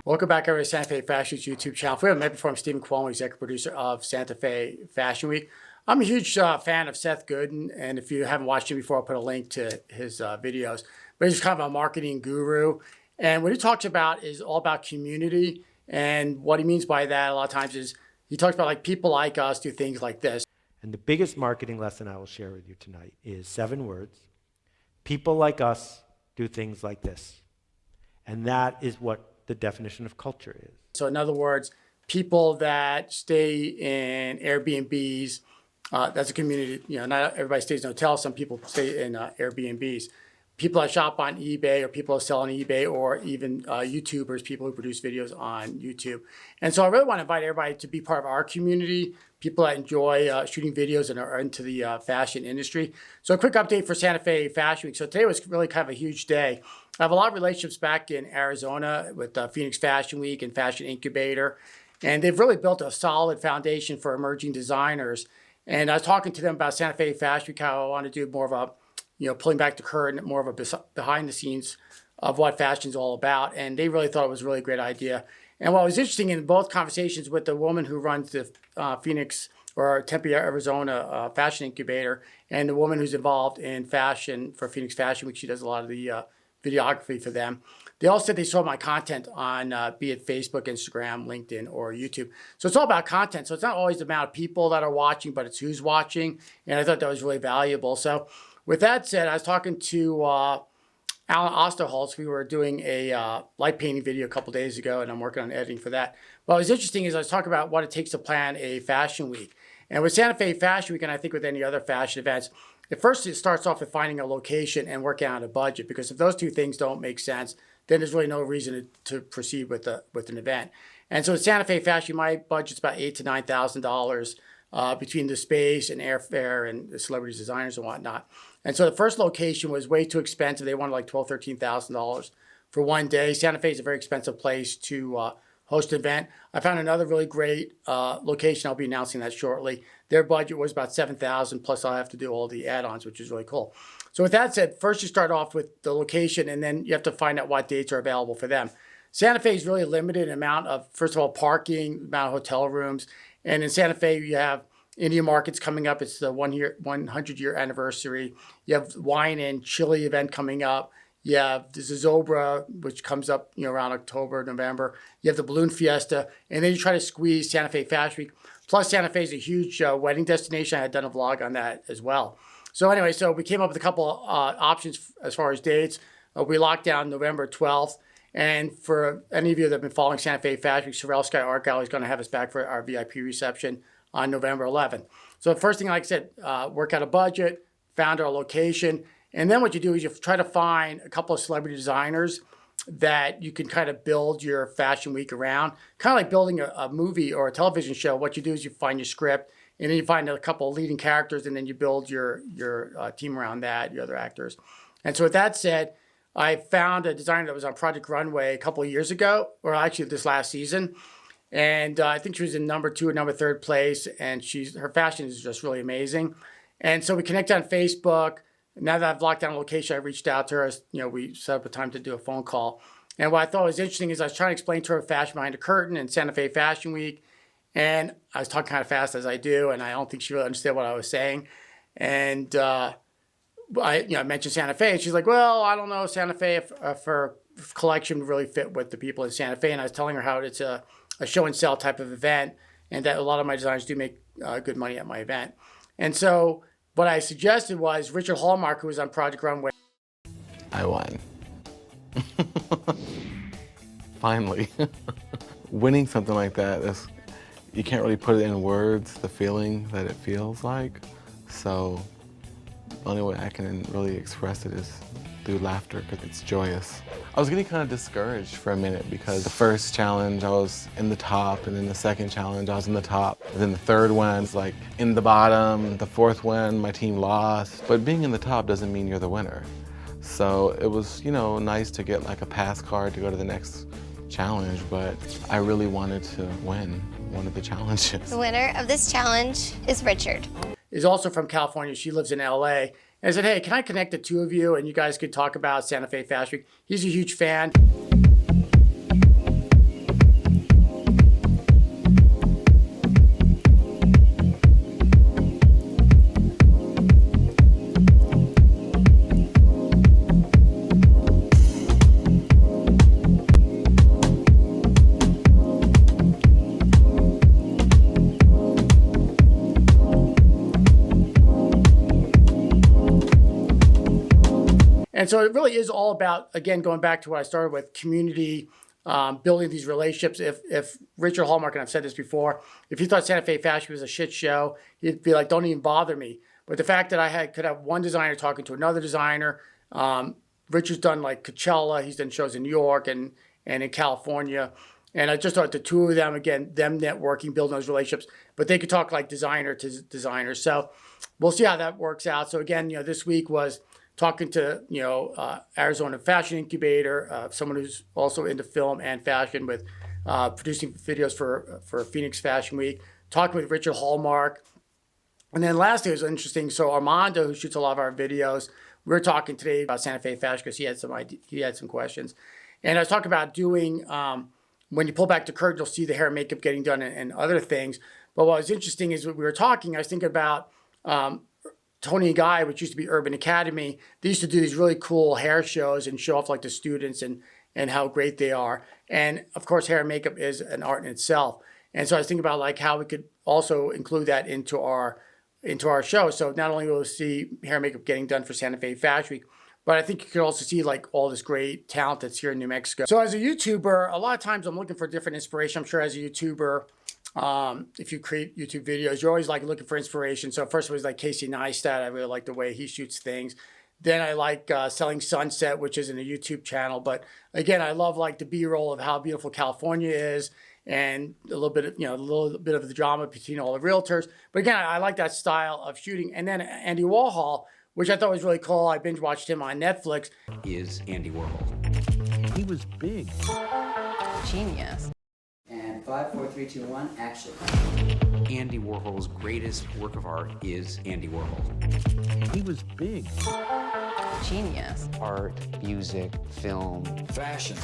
Welcome back over to Santa Fe Fashion Week's YouTube channel. If we haven't met before, I'm Stephen Cuomo, Executive Producer of Santa Fe Fashion Week. I'm a huge fan of Seth Godin, and if you haven't watched him before, I'll put a link to his videos. But he's kind of a marketing guru, and what he talks about is all about community, and what he means by that a lot of times is he talks about like people like us do things like this. And the biggest marketing lesson I will share with you tonight is 7 words. People like us do things like this. And that is what the definition of culture is. So in other words, people that stay in Airbnbs, that's a community, not everybody stays in hotels. Some people stay in Airbnbs. People that shop on eBay, or people that sell on eBay, or even YouTubers, people who produce videos on YouTube. And so I really want to invite everybody to be part of our community, people that enjoy shooting videos and are into the fashion industry. So a quick update for Santa Fe Fashion Week. So today was really kind of a huge day. I have a lot of relationships back in Arizona with Phoenix Fashion Week and Fashion Incubator. And they've really built a solid foundation for emerging designers. And I was talking to them about Santa Fe Fashion Week, how I want to do more of a pulling back the curtain, more of a behind the scenes of what fashion's all about. And they really thought it was a really great idea. And what was interesting in both conversations with the woman who runs the Phoenix or Tempe, Arizona Fashion Incubator, and the woman who's involved in fashion for Phoenix Fashion Week, she does a lot of the videography for them. They all said they saw my content on be it Facebook, Instagram, LinkedIn, or YouTube. So it's all about content. So it's not always the amount of people that are watching, but it's who's watching. And I thought that was really valuable. So with that said, I was talking to Alan Osterholz. We were doing a light painting video a couple days ago, and I'm working on editing for that. What was interesting is I was talking about what it takes to plan a fashion week. And with Santa Fe Fashion Week, and I think with any other fashion events, at first it starts off with finding a location and working out a budget. Because if those two things don't make sense, then there's really no reason to proceed with an event. And so at Santa Fe Fashion, my budget's about $8,000 to $9,000 between the space and airfare and the celebrities, designers, and whatnot. And so the first location was way too expensive. They wanted like $12,000, $13,000 for one day. Santa Fe is a very expensive place to host an event. I found another really great location. I'll be announcing that shortly. Their budget was about $7,000, plus I'll have to do all the add-ons, which is really cool. So with that said, first you start off with the location, and then you have to find out what dates are available for them. Santa Fe is really limited in amount of, first of all, parking, amount of hotel rooms. And in Santa Fe, you have Indian Market's coming up. It's the 100-year anniversary. You have wine and chili event coming up. You have the Zozobra, which comes up around October, November. You have the Balloon Fiesta. And then you try to squeeze Santa Fe Fashion Week. Plus, Santa Fe is a huge wedding destination. I had done a vlog on that as well. So anyway, so we came up with a couple options as far as dates. We locked down November 12th. And for any of you that have been following Santa Fe Fashion Week, Sorrel Sky Art Gallery is going to have us back for our VIP reception on November 11th. So the first thing, like I said, work out a budget, found our location. And then what you do is you try to find a couple of celebrity designers that you can kind of build your fashion week around. Kind of like building a movie or a television show. What you do is you find your script, and then you find a couple of leading characters, and then you build your team around that, your other actors. And so with that said, I found a designer that was on Project Runway a couple of years ago, or actually this last season. And I think she was in number 2 or number 3rd place, and her fashion is just really amazing. And so we connected on Facebook. Now that I've locked down a location, I reached out to her. We set up a time to do a phone call. And what I thought was interesting is I was trying to explain to her fashion behind the curtain in Santa Fe Fashion Week. And I was talking kind of fast as I do, and I don't think she really understood what I was saying. And I mentioned Santa Fe, and she's like, well, I don't know, Santa Fe, if her collection would really fit with the people in Santa Fe. And I was telling her how it's a show and sell type of event, and that a lot of my designers do make good money at my event. And so what I suggested was Richard Hallmark, who was on Project Runway. I won. Finally. Winning something like that, you can't really put it in words, the feeling that it feels like. So the only way I can really express it is through laughter, because it's joyous. I was getting kind of discouraged for a minute, because the first challenge I was in the top, and then the second challenge I was in the top, and then the third one was like in the bottom, the fourth one my team lost. But being in the top doesn't mean you're the winner. So it was, nice to get like a pass card to go to the next challenge, but I really wanted to win one of the challenges. The winner of this challenge is Richard. Is also from California. She lives in LA. And I said, hey, can I connect the two of you and you guys could talk about Santa Fe Fashion Week? He's a huge fan. And so it really is all about, again, going back to what I started with, community, building these relationships. If Richard Hallmark, and I've said this before, if he thought Santa Fe Fashion was a shit show, he'd be like, don't even bother me. But the fact that could have one designer talking to another designer, Richard's done like Coachella, he's done shows in New York and in California. And I just thought the two of them, again, them networking, building those relationships, but they could talk like designer to designer. So we'll see how that works out. So again, this week was talking to, Arizona Fashion Incubator, someone who's also into film and fashion with producing videos for Phoenix Fashion Week, talking with Richard Hallmark. And then lastly, it was interesting. So Armando, who shoots a lot of our videos, we were talking today about Santa Fe Fashion because he had some questions. And I was talking about doing, when you pull back the curtain, you'll see the hair and makeup getting done and other things. But what was interesting is when we were talking, I was thinking about Tony and Guy, which used to be Urban Academy. They used to do these really cool hair shows and show off like the students and how great they are. And of course, hair and makeup is an art in itself. And so I was thinking about like how we could also include that into our show. So not only will we see hair and makeup getting done for Santa Fe Fashion Week, but I think you could also see like all this great talent that's here in New Mexico. So as a YouTuber, a lot of times I'm looking for different inspiration. I'm sure as a YouTuber, if you create YouTube videos, you're always like looking for inspiration. So first it was like Casey Neistat. I really like the way he shoots things. Then I like Selling Sunset, which isn't a YouTube channel. But again, I love like the B-roll of how beautiful California is and a little bit of the drama between all the realtors. But again, I like that style of shooting. And then Andy Warhol, which I thought was really cool. I binge watched him on Netflix. Is Andy Warhol. He was big. Genius. And 5, 4, 3, 2, 1, action. Andy Warhol's greatest work of art is Andy Warhol. He was big. Genius. Art, music, film, Fashion.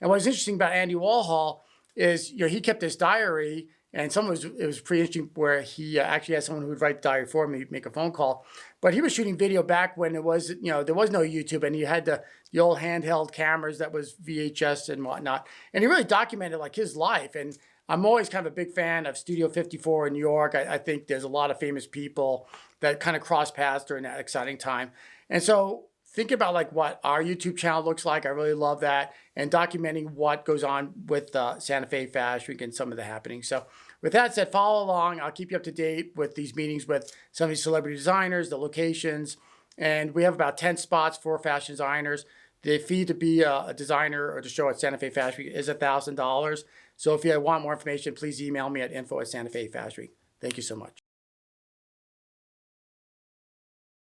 And what's interesting about Andy Warhol is, he kept this diary, and it was pretty interesting where he actually had someone who would write the diary for me, make a phone call. But he was shooting video back when there was no YouTube, and you had the old handheld cameras that was VHS and whatnot. And he really documented like his life. And I'm always kind of a big fan of Studio 54 in New York. I think there's a lot of famous people that kind of cross paths during that exciting time. And so think about like what our YouTube channel looks like. I really love that. And documenting what goes on with Santa Fe Fashion Week and some of the happenings. So with that said, follow along. I'll keep you up to date with these meetings with some of these celebrity designers, the locations. And we have about 10 spots for fashion designers. The fee to be a designer or to show at Santa Fe Fashion Week is $1,000. So if you want more information, please email me at info@santafefashionweek. Thank you so much.